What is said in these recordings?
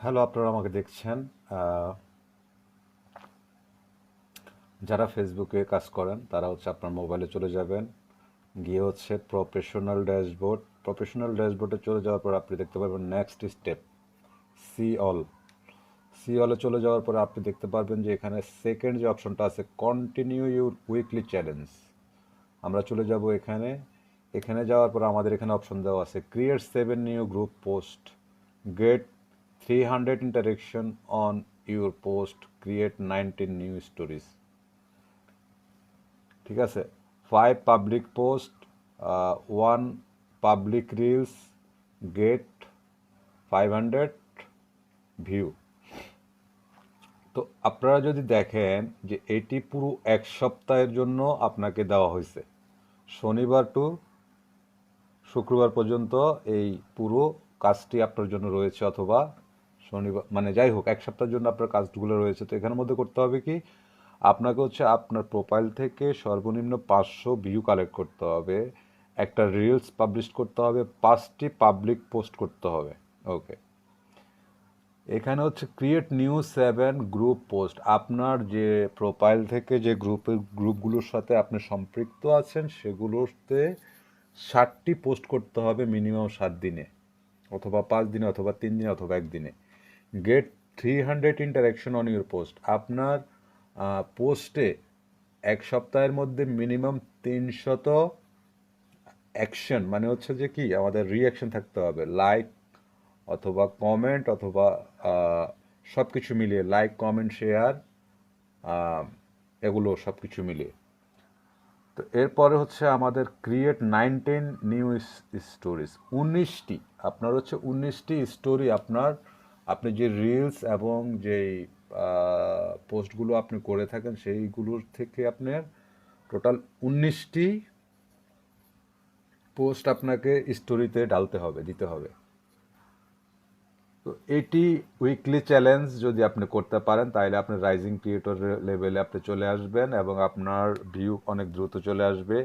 Hello, আপনারা আমাকে দেখছেন। আহ, যারা ফেসবুকে কাজ করেন তারা আপনার মোবাইলে চলে যাবেন, গিয়ে প্রফেশনাল ড্যাশবোর্ডে চলে যাওয়ার পর আপনি দেখতে পারবেন next step, see all. See অলে চলে যাওয়ার পরে আপনি দেখতে পারবেন যে এখানে সেকেন্ড যে অপশনটা আছে, কন্টিনিউ ইউর উইকলি চ্যালেঞ্জ। আমরা চলে যাব এখানে। এখানে যাওয়ার পর আমাদের এখানে অপশন দেওয়া আছে, create 7 new group post, get 300 interaction on your post, create 19 new stories. ঠিক আছে, 5 public post, 1 public reels, get 500 view. তো আপনারা যদি দেখেন যে এটি পুরো এক সপ্তাহের জন্য আপনাকে দেওয়া হয়েছে, শনিবার টু শুক্রবার পর্যন্ত এই পুরো কাজটি আপনার জন্য রয়েছে, অথবা শনিবার, মানে যাই হোক, এক সপ্তাহের জন্য আপনার কাজগুলো রয়েছে। তো এখানের মধ্যে করতে হবে কি, আপনাকে আপনার প্রোফাইল থেকে সর্বনিম্ন 500 ভিউ কালেক্ট করতে হবে, একটা রিলস পাবলিশ করতে হবে, 5টি পাবলিক পোস্ট করতে হবে। ওকে, এখানে ক্রিয়েট নিউ 7 গ্রুপ পোস্ট। আপনার যে প্রোফাইল থেকে যে গ্রুপগুলোর সাথে আপনি সম্পৃক্ত আছেন সেগুলোতে 60টি পোস্ট করতে হবে মিনিমাম 7 দিনে, অথবা 5 দিনে, অথবা 3 দিনে, অথবা 1 দিনে। Get 300 interaction on your post. আপনার পোস্টে এক সপ্তাহের মধ্যে মিনিমাম 300 অ্যাকশন, মানে যে কি, আমাদের রিঅ্যাকশন থাকতে হবে, লাইক অথবা কমেন্ট, অথবা সব কিছু মিলিয়ে, লাইক, কমেন্ট, শেয়ার, এগুলো সব কিছু মিলিয়ে। তো এরপরে আমাদের ক্রিয়েট 19 নিউ স্টোরিজ। 19টি, আপনার 19টি স্টোরি, আপনি যে রিলস এবং যেই পোস্টগুলো আপনি করে থাকেন সেইগুলোর থেকে আপনার টোটাল 19টি পোস্ট আপনাকে স্টোরিতে ডালতে হবে, দিতে হবে। তো এটি উইকলি চ্যালেঞ্জ যদি আপনি করতে পারেন তাহলে আপনি রাইজিং ক্রিয়েটর লেভেলে আপনি চলে আসবেন, এবং আপনার ভিউ অনেক দ্রুত চলে আসবে।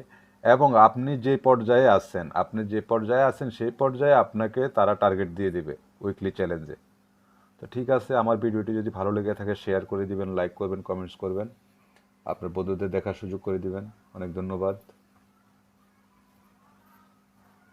এবং আপনি যে পর্যায়ে আছেন সেই পর্যায়ে আপনাকে তারা টার্গেট দিয়ে দিবে উইকলি চ্যালেঞ্জে। তো ঠিক আছে, আমার ভিডিওটি যদি ভালো লেগে থাকে শেয়ার করে দিবেন, লাইক করবেন, কমেন্টস করবেন, আপনার বন্ধুদের দেখার সুযোগ করে দিবেন। অনেক ধন্যবাদ।